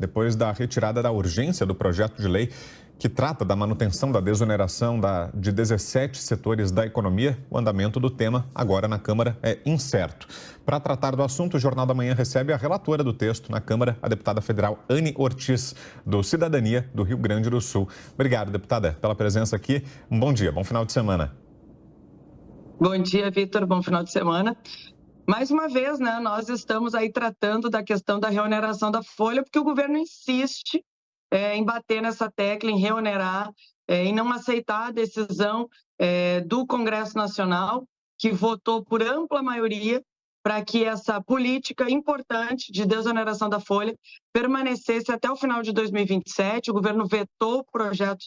depois da retirada da urgência do projeto de lei que trata da manutenção da desoneração de 17 setores da economia, o andamento do tema agora na Câmara é incerto. Para tratar do assunto, o Jornal da Manhã recebe a relatora do texto na Câmara, a deputada federal Anne Ortiz, do Cidadania do Rio Grande do Sul. Obrigado, deputada, pela presença aqui. Um bom dia, bom final de semana. Bom dia, Vitor, bom final de semana. Mais uma vez, né, nós estamos aí tratando da questão da reoneração da folha, porque o governo insiste em bater nessa tecla, em reonerar, em não aceitar a decisão do Congresso Nacional, que votou por ampla maioria para que essa política importante de desoneração da folha permanecesse até o final de 2027. O governo vetou o projeto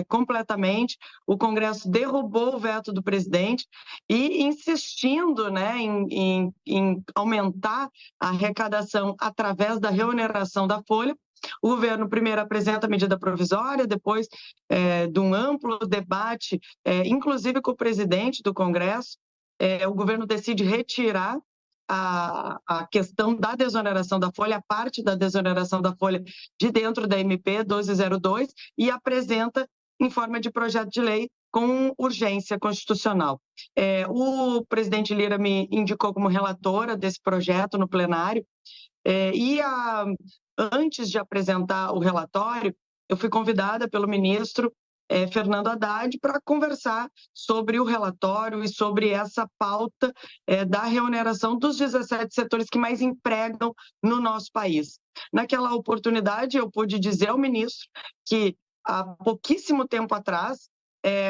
completamente, o Congresso derrubou o veto do presidente e insistindo, né, em aumentar a arrecadação através da reoneração da folha. O governo primeiro apresenta a medida provisória, depois de um amplo debate, inclusive com o presidente do Congresso, o governo decide retirar a questão da desoneração da folha, a parte da desoneração da folha de dentro da MP 1202 e apresenta em forma de projeto de lei com urgência constitucional. O presidente Lira me indicou como relatora desse projeto no plenário antes de apresentar o relatório, eu fui convidada pelo ministro Fernando Haddad para conversar sobre o relatório e sobre essa pauta da reoneração dos 17 setores que mais empregam no nosso país. Naquela oportunidade, eu pude dizer ao ministro que há pouquíssimo tempo atrás,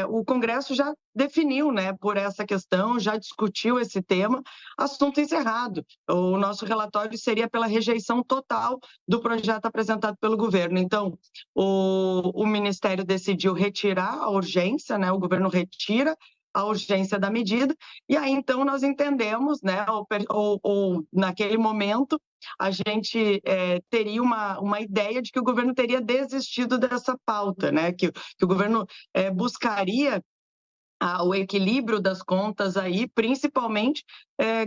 o Congresso já definiu, né, por essa questão, já discutiu esse tema, assunto encerrado. O nosso relatório seria pela rejeição total do projeto apresentado pelo governo. Então, o Ministério decidiu retirar a urgência, né, o governo retira a urgência da medida, e aí então nós entendemos, né, ou naquele momento, a gente teria uma ideia de que o governo teria desistido dessa pauta, né, que o governo buscaria o equilíbrio das contas aí, principalmente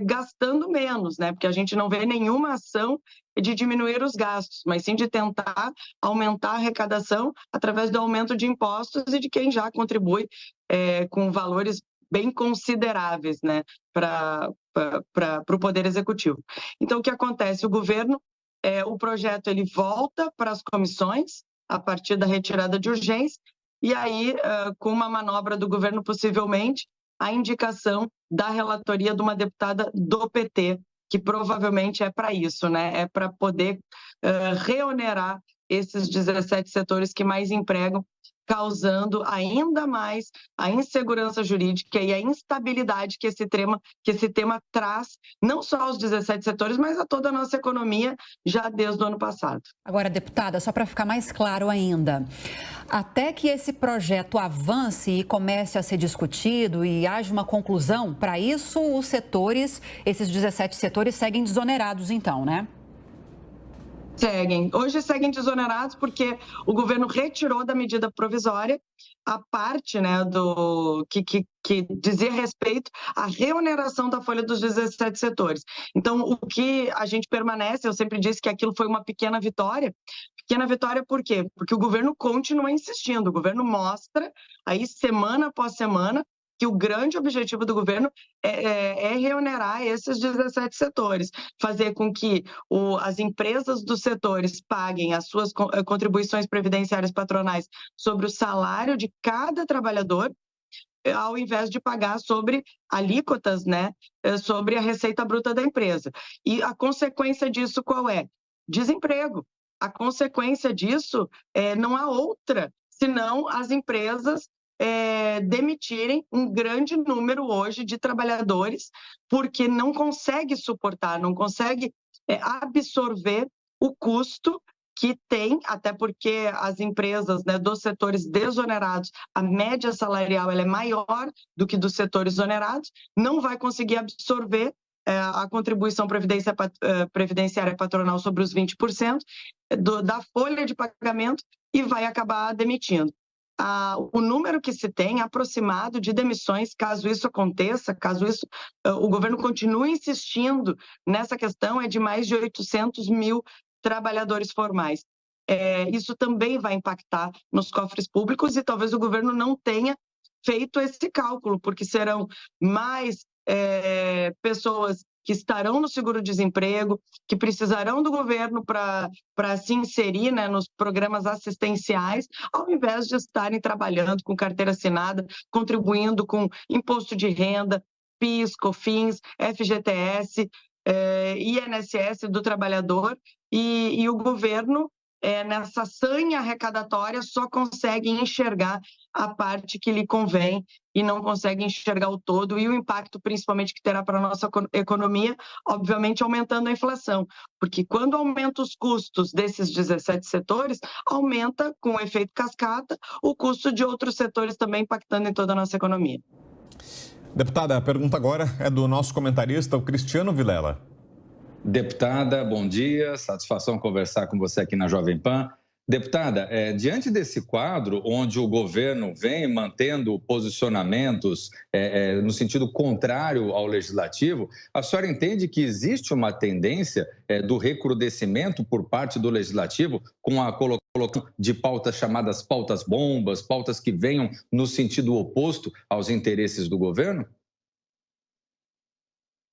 gastando menos, né? Porque a gente não vê nenhuma ação de diminuir os gastos, mas sim de tentar aumentar a arrecadação através do aumento de impostos e de quem já contribui com valores bem consideráveis, né, para o Poder Executivo. Então, o que acontece? O governo, o projeto ele volta para as comissões a partir da retirada de urgência, e aí, com uma manobra do governo, possivelmente, a indicação da relatoria de uma deputada do PT, que provavelmente é para isso, né? É para poder reonerar esses 17 setores que mais empregam, causando ainda mais a insegurança jurídica e a instabilidade que esse tema traz, não só aos 17 setores, mas a toda a nossa economia já desde o ano passado. Agora, deputada, só para ficar mais claro ainda, até que esse projeto avance e comece a ser discutido e haja uma conclusão, para isso os setores, esses 17 setores, seguem desonerados então, né? Seguem. Hoje seguem desonerados porque o governo retirou da medida provisória a parte, né, que dizia respeito à reoneração da folha dos 17 setores. Então, o que a gente permanece, eu sempre disse que aquilo foi uma pequena vitória. Pequena vitória por quê? Porque o governo continua insistindo, o governo mostra aí semana após semana que o grande objetivo do governo é reonerar esses 17 setores, fazer com que as empresas dos setores paguem as suas contribuições previdenciárias patronais sobre o salário de cada trabalhador, ao invés de pagar sobre alíquotas, né, sobre a receita bruta da empresa. E a consequência disso qual é? Desemprego. A consequência disso não há outra, senão as empresas demitirem um grande número hoje de trabalhadores, porque não consegue suportar, não consegue absorver o custo que tem, até porque as empresas, né, dos setores desonerados, a média salarial ela é maior do que dos setores onerados, não vai conseguir absorver a contribuição previdenciária patronal sobre os 20% da folha de pagamento e vai acabar demitindo. O número que se tem aproximado de demissões, caso isso aconteça, caso o governo continue insistindo nessa questão, é de mais de 800 mil trabalhadores formais. Isso também vai impactar nos cofres públicos e talvez o governo não tenha feito esse cálculo, porque serão mais pessoas que estarão no seguro-desemprego, que precisarão do governo para se inserir, né, nos programas assistenciais, ao invés de estarem trabalhando com carteira assinada, contribuindo com imposto de renda, PIS, COFINS, FGTS, INSS do trabalhador, e o governo, nessa sanha arrecadatória, só consegue enxergar a parte que lhe convém e não consegue enxergar o todo e o impacto, principalmente, que terá para a nossa economia, obviamente aumentando a inflação, porque quando aumenta os custos desses 17 setores, aumenta, com o efeito cascata, o custo de outros setores também impactando em toda a nossa economia. Deputada, a pergunta agora é do nosso comentarista, o Cristiano Vilela. Deputada, bom dia, satisfação conversar com você aqui na Jovem Pan. Deputada, diante desse quadro, onde o governo vem mantendo posicionamentos no sentido contrário ao legislativo, a senhora entende que existe uma tendência do recrudescimento por parte do legislativo com a colocação de pautas chamadas pautas bombas, pautas que venham no sentido oposto aos interesses do governo?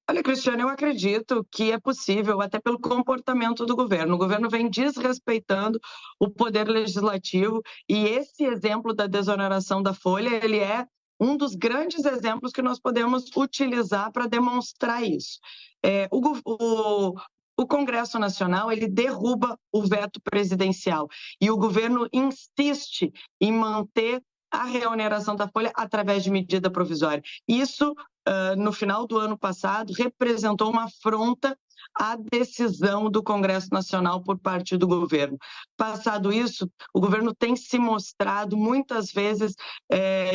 Olha, Cristiano, eu acredito que é possível, até pelo comportamento do governo. O governo vem desrespeitando o poder legislativo e esse exemplo da desoneração da folha, ele é um dos grandes exemplos que nós podemos utilizar para demonstrar isso. O Congresso Nacional, ele derruba o veto presidencial e o governo insiste em manter a reoneração da folha através de medida provisória. Isso, no final do ano passado, representou uma afronta à decisão do Congresso Nacional por parte do governo. Passado isso, o governo tem se mostrado muitas vezes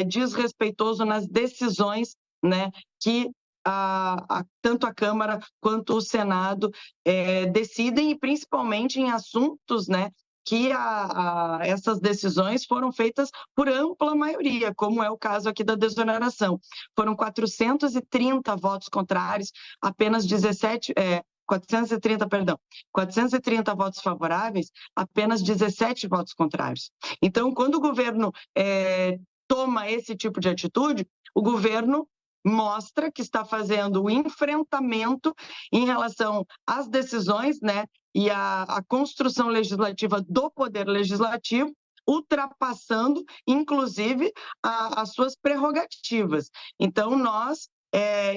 desrespeitoso nas decisões, né, que tanto a Câmara quanto o Senado decidem, e principalmente em assuntos, né, que essas decisões foram feitas por ampla maioria, como é o caso aqui da desoneração. Foram 430 votos contrários, apenas 430 votos favoráveis, apenas 17 votos contrários. Então, quando o governo toma esse tipo de atitude, o governo mostra que está fazendo o enfrentamento em relação às decisões, né, e a construção legislativa do poder legislativo, ultrapassando, inclusive, as suas prerrogativas. Então, nós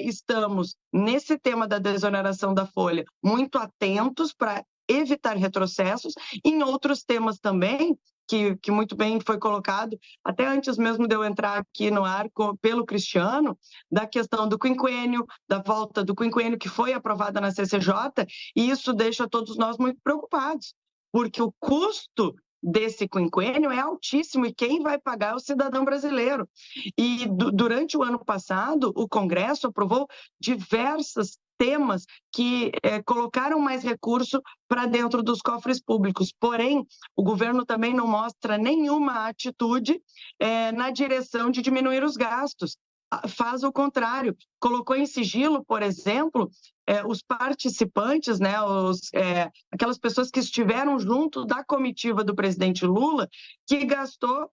estamos, nesse tema da desoneração da folha, muito atentos para evitar retrocessos. Em outros temas também, que muito bem foi colocado, até antes mesmo de eu entrar aqui no ar pelo Cristiano, da questão do quinquênio, da volta do quinquênio que foi aprovada na CCJ, e isso deixa todos nós muito preocupados, porque o custo desse quinquênio é altíssimo e quem vai pagar é o cidadão brasileiro. E durante o ano passado, o Congresso aprovou diversos temas que colocaram mais recurso para dentro dos cofres públicos. Porém, o governo também não mostra nenhuma atitude na direção de diminuir os gastos. Faz o contrário. Colocou em sigilo, por exemplo, os participantes, né, aquelas pessoas que estiveram junto da comitiva do presidente Lula, que gastou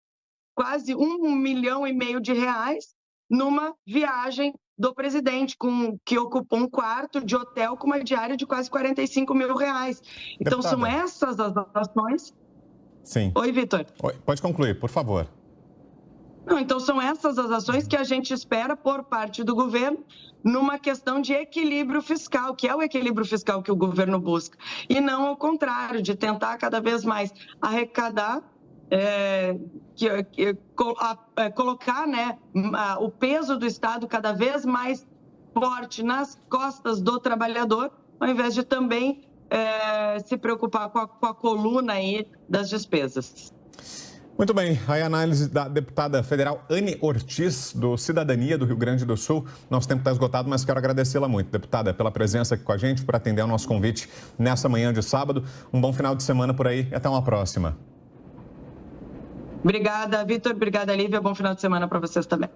quase R$1,5 milhão de reais numa viagem do presidente, que ocupou um quarto de hotel com uma diária de quase R$45 mil. Então, deputada, são essas as ações... Sim. Oi, Vitor. Pode concluir, por favor. Não, então, são essas as ações que a gente espera por parte do governo numa questão de equilíbrio fiscal, que é o equilíbrio fiscal que o governo busca, e não ao contrário, de tentar cada vez mais arrecadar, colocar, né, o peso do Estado cada vez mais forte nas costas do trabalhador, ao invés de também se preocupar com a coluna aí das despesas. Muito bem, aí a análise da deputada federal Anne Ortiz, do Cidadania do Rio Grande do Sul. Nosso tempo está esgotado, mas quero agradecê-la muito, deputada, pela presença aqui com a gente, por atender ao nosso convite nessa manhã de sábado. Um bom final de semana por aí e até uma próxima. Obrigada, Vitor. Obrigada, Lívia. Bom final de semana para vocês também.